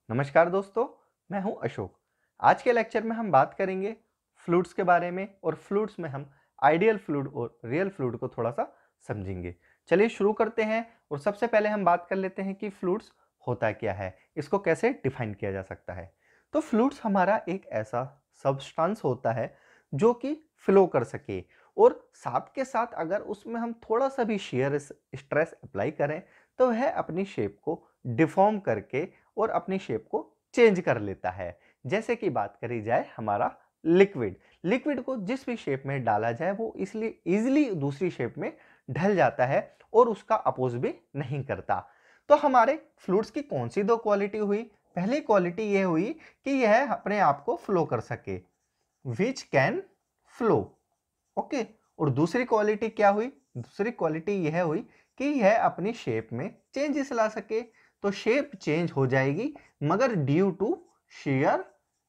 नमस्कार दोस्तों, मैं हूं अशोक। आज के लेक्चर में हम बात करेंगे फ्लूइड्स के बारे में और फ्लूइड्स में हम आइडियल फ्लूइड और रियल फ्लूइड को थोड़ा सा समझेंगे। चलिए शुरू करते हैं और सबसे पहले हम बात कर लेते हैं कि फ्लूइड्स होता क्या है, इसको कैसे डिफाइन किया जा सकता है। तो फ्लूइड्स हमारा एक ऐसा सब्सटेंस होता है जो कि फ्लो कर सके और साथ के साथ अगर उसमें हम थोड़ा सा भी शेयर स्ट्रेस अप्लाई करें तो वह अपनी शेप को डिफॉर्म करके और अपनी शेप को चेंज कर लेता है। जैसे कि बात करी जाए हमारा लिक्विड लिक्विड को जिस भी शेप में डाला जाए वो इसलिए इजीली दूसरी शेप में ढल जाता है और उसका अपोज भी नहीं करता। तो हमारे फ्लूइड्स की कौन सी दो क्वालिटी हुई? पहली क्वालिटी यह हुई कि यह अपने आप को फ्लो कर सके, विच कैन फ्लो। ओके, और दूसरी क्वालिटी क्या हुई? दूसरी क्वालिटी यह हुई कि यह अपनी शेप में चेंजेस ला सके। तो शेप चेंज हो जाएगी मगर ड्यू टू शेयर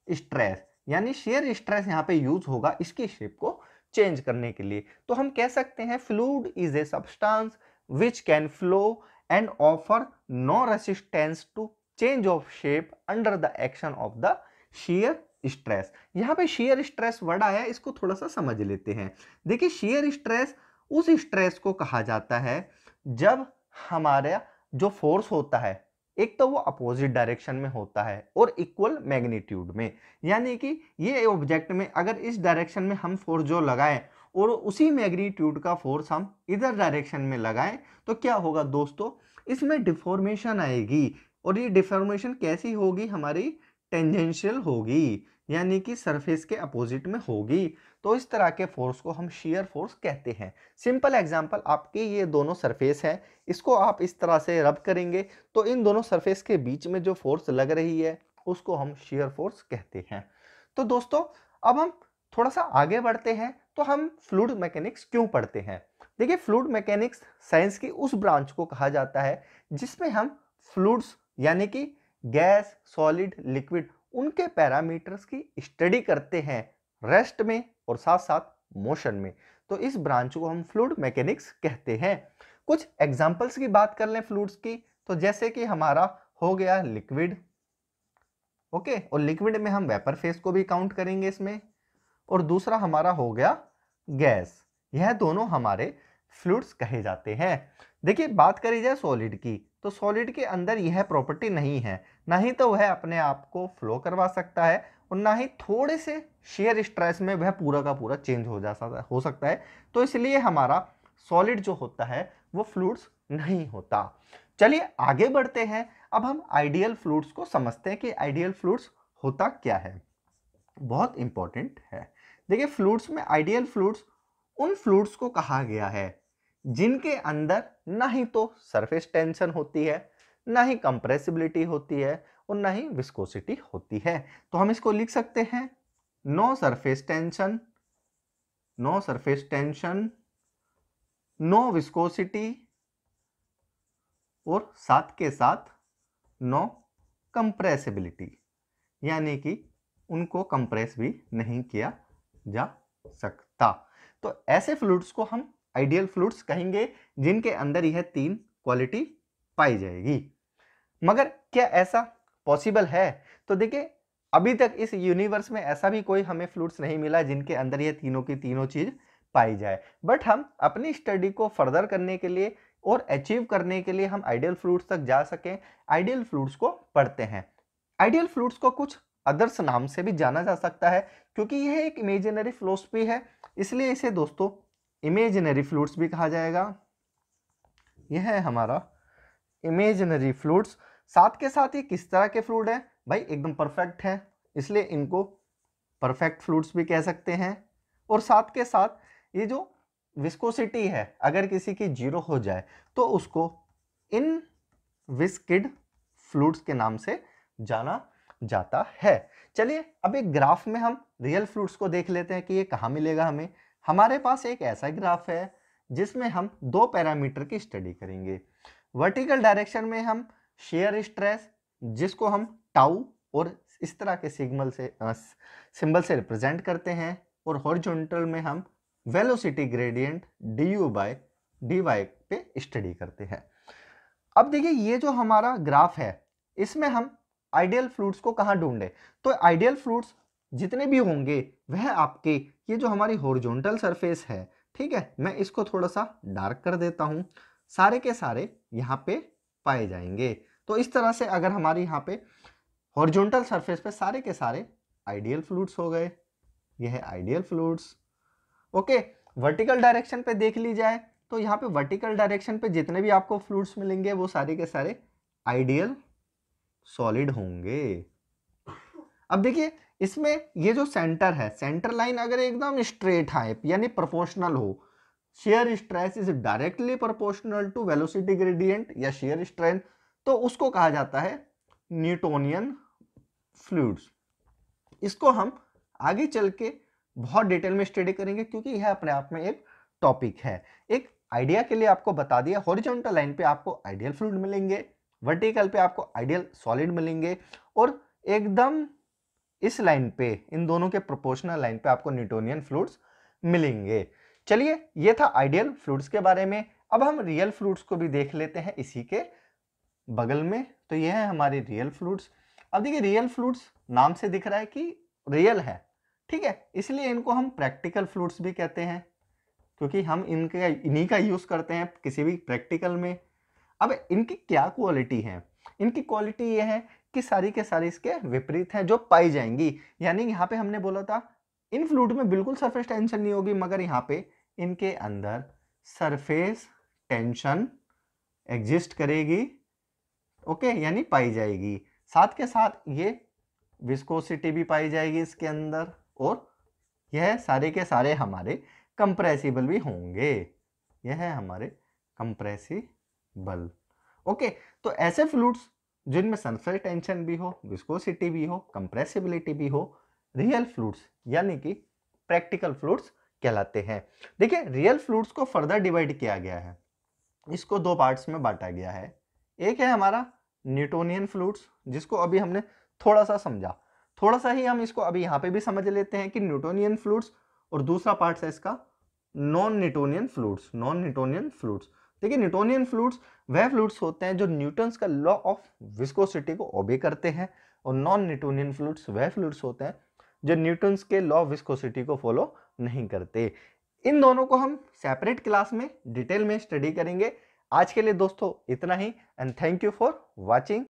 स्ट्रेस, यानी शेयर स्ट्रेस यहां पे यूज होगा इसकी शेप को चेंज करने के लिए। तो हम कह सकते हैं fluid is a substance which can flow and offer no resistance to change of shape under the action of the shear stress. यहां पे शेयर स्ट्रेस वर्ड आया, इसको थोड़ा सा समझ लेते हैं। देखिए, शेयर स्ट्रेस उस स्ट्रेस को कहा जाता है जब हमारा जो फोर्स होता है एक तो वो अपोजिट डायरेक्शन में होता है और इक्वल मैग्नीट्यूड में, यानी कि ये ऑब्जेक्ट में अगर इस डायरेक्शन में हम फोर्स जो लगाएं और उसी मैग्नीट्यूड का फोर्स हम इधर डायरेक्शन में लगाएं तो क्या होगा दोस्तों? इसमें डिफॉर्मेशन आएगी। और ये डिफॉर्मेशन कैसी होगी? हमारी टेंजेंशियल होगी, यानी कि सरफेस के अपोजिट में होगी। तो इस तरह के फोर्स को हम शेयर फोर्स कहते हैं। सिंपल एग्जांपल, आपके ये दोनों सरफेस है, इसको आप इस तरह से रब करेंगे तो इन दोनों सरफेस के बीच में जो फोर्स लग रही है उसको हम शेयर फोर्स कहते हैं। तो दोस्तों, अब हम थोड़ा सा आगे बढ़ते हैं। तो हम फ्लूइड मैकेनिक्स क्यों पढ़ते हैं? देखिए, फ्लूइड मैकेनिक्स साइंस की उस ब्रांच को कहा जाता है जिसमें हम फ्लूइड्स यानी कि गैस, सॉलिड, लिक्विड, उनके पैरामीटर्स की स्टडी करते हैं रेस्ट में और साथ साथ मोशन में। तो इस ब्रांच को हम फ्लूइड मैकेनिक्स कहते हैं। कुछ एग्जांपल्स की बात कर लें फ्लूइड्स की, तो जैसे कि हमारा हो गया लिक्विड। ओके, और लिक्विड में हम वेपर फेज को भी काउंट करेंगे इसमें। और दूसरा हमारा हो गया गैस। यह दोनों हमारे फ्लूइड्स कहे जाते हैं। देखिए, बात करी जाए सॉलिड की, तो सॉलिड के अंदर यह प्रॉपर्टी नहीं है, ना ही तो वह अपने आप को फ्लो करवा सकता है और ना ही थोड़े से शेयर स्ट्रेस में वह पूरा का पूरा चेंज हो सकता है। तो इसलिए हमारा सॉलिड जो होता है वो फ्लूइड्स नहीं होता। चलिए आगे बढ़ते हैं। अब हम आइडियल फ्लूइड्स को समझते हैं कि आइडियल फ्लूइड्स होता क्या है, बहुत इंपॉर्टेंट है। देखिए, फ्लूइड्स में आइडियल फ्लूइड्स उन फ्लूइड्स को कहा गया है जिनके अंदर ना ही तो सरफेस टेंशन होती है, ना ही कंप्रेसिबिलिटी होती है और ना ही विस्कोसिटी होती है। तो हम इसको लिख सकते हैं no surface tension, no surface tension, no viscosity और साथ के साथ नो कंप्रेसिबिलिटी, यानी कि उनको कंप्रेस भी नहीं किया जा सकता। तो ऐसे फ्लूइड्स को हम आइडियल फ्लूइड्स कहेंगे जिनके अंदर यह तीन क्वालिटी पाई जाएगी। मगर क्या ऐसा पॉसिबल है? तो देखिए, अभी तक इस यूनिवर्स में ऐसा भी कोई हमें फ्लूइड्स नहीं मिला जिनके अंदर ये तीनों की तीनों चीज पाई जाए। बट हम अपनी स्टडी को फर्दर करने के लिए और अचीव करने के लिए हम आइडियल फ्लूइड्स तक जा सकें, आइडियल फ्लूइड्स को पढ़ते हैं। आइडियल फ्लूइड्स को कुछ अदर्स नाम से भी जाना जा सकता है क्योंकि यह एक इमेजिनरी फिलॉसफी है, इसलिए इसे दोस्तों इमेजिनरी फ्लूइड्स भी कहा जाएगा। यह है हमारा इमेजिनरी फ्लूइड्स। साथ के साथ ये किस तरह के फ्लूइड है भाई? एकदम परफेक्ट है, इसलिए इनको परफेक्ट फ्लूइड्स भी कह सकते हैं। और साथ के साथ ये जो विस्कोसिटी है अगर किसी की जीरो हो जाए तो उसको इन विस्किड फ्लूइड्स के नाम से जाना जाता है। चलिए अब एक ग्राफ में हम रियल फ्लूइड्स को देख लेते हैं कि ये कहाँ मिलेगा हमें। हमारे पास एक ऐसा ग्राफ है जिसमें हम दो पैरामीटर की स्टडी करेंगे। वर्टिकल डायरेक्शन में हम शेयर स्ट्रेस, जिसको हम टाउ और इस तरह के सिंबल से रिप्रेजेंट करते हैं, और हॉरिजॉन्टल में हम velocity gradient du by dy पे स्टडी करते हैं। अब देखिए, ये जो हमारा ग्राफ है इसमें हम आइडियल फ्लूइड्स को कहाँ ढूंढे? तो आइडियल फ्लूइड्स जितने भी होंगे वह आपके ये जो हमारी हॉरिजॉन्टल सरफेस है, ठीक है, मैं इसको थोड़ा सा डार्क कर देता हूं, सारे के सारे यहाँ पे पाए जाएंगे। तो इस तरह से अगर हमारे यहाँ पे हॉरिजॉन्टल सरफेस पे सारे के सारे आइडियल फ्लूइड्स हो गए, यह है ideal fluids. Okay, vertical direction पे देख ली जाए तो यहाँ पे वर्टिकल डायरेक्शन पे जितने भी आपको फ्लूइड्स मिलेंगे वो सारे के सारे आइडियल सॉलिड होंगे। अब देखिए इसमें ये जो सेंटर है, सेंटर लाइन अगर एकदम स्ट्रेट है यानी प्रोपोर्शनल हो, shear stress is directly proportional to velocity gradient या शेयर स्ट्रेन, तो उसको कहा जाता है न्यूटोनियन फ्लूइड्स। इसको हम आगे चल के बहुत डिटेल में स्टडी करेंगे क्योंकि यह अपने आप में एक टॉपिक है। एक आइडिया के लिए आपको बता दिया, हॉरिजॉन्टल लाइन पे आपको आइडियल फ्लूइड मिलेंगे, वर्टिकल पे आपको आइडियल सॉलिड मिलेंगे, और एकदम इस लाइन पे, इन दोनों के प्रोपोर्शनल लाइन पे आपको न्यूटोनियन फ्लूइड्स मिलेंगे। चलिए ये था आइडियल फ्लूइड्स के बारे में। अब हम रियल फ्लूइड्स को भी देख लेते हैं इसी के बगल में। तो ये है हमारे रियल फ्लूइड्स। अब देखिए रियल फ्लूइड्स नाम से दिख रहा है कि रियल है, ठीक है, इसलिए इनको हम प्रैक्टिकल फ्लूइड्स भी कहते हैं क्योंकि हम इन्हीं का यूज करते हैं किसी भी प्रैक्टिकल में। अब इनकी क्या क्वालिटी है? इनकी क्वालिटी ये है कि सारी के सारी इसके विपरीत हैं जो पाई जाएंगी। यानी यहाँ पे हमने बोला था इन फ्लूइड में बिल्कुल सरफेस टेंशन नहीं होगी, मगर यहाँ पे इनके अंदर सरफेस टेंशन एग्जिस्ट करेगी, ओके, यानी पाई जाएगी। साथ के साथ ये विस्कोसिटी भी पाई जाएगी इसके अंदर, और यह सारे के सारे हमारे कंप्रेसिबल भी होंगे। यह है हमारे कंप्रेसिबल। ओके, तो ऐसे फ्लूइड्स जिनमें सरफेस टेंशन भी हो, विस्कोसिटी भी हो, कंप्रेसिबिलिटी भी हो, रियल फ्लूइड्स यानी कि प्रैक्टिकल फ्लूइड्स कहलाते हैं। देखिए रियल फ्लूइड्स को फर्दर डिवाइड किया गया है, इसको दो पार्ट्स में बांटा गया है। एक है हमारा न्यूटोनियन फ्लूइड्स, जिसको अभी हमने थोड़ा सा समझा, थोड़ा सा ही हम इसको अभी यहाँ पे भी समझ लेते हैं कि न्यूटोनियन फ्लूइड्स, और दूसरा पार्ट है इसका non Newtonian fluids. Non Newtonian fluids, देखिए न्यूटोनियन फ्लूइड्स वह फ्लूइड्स होते हैं जो न्यूटन्स का लॉ ऑफ विस्कोसिटी को ओबे करते हैं, और नॉन न्यूटोनियन फ्लूइड्स वह फ्लूइड्स होते हैं जो न्यूटन्स के लॉ ऑफ विस्कोसिटी को फॉलो नहीं करते। इन दोनों को हम सेपरेट क्लास में डिटेल में स्टडी करेंगे। आज के लिए दोस्तों इतना ही, and thank you for watching.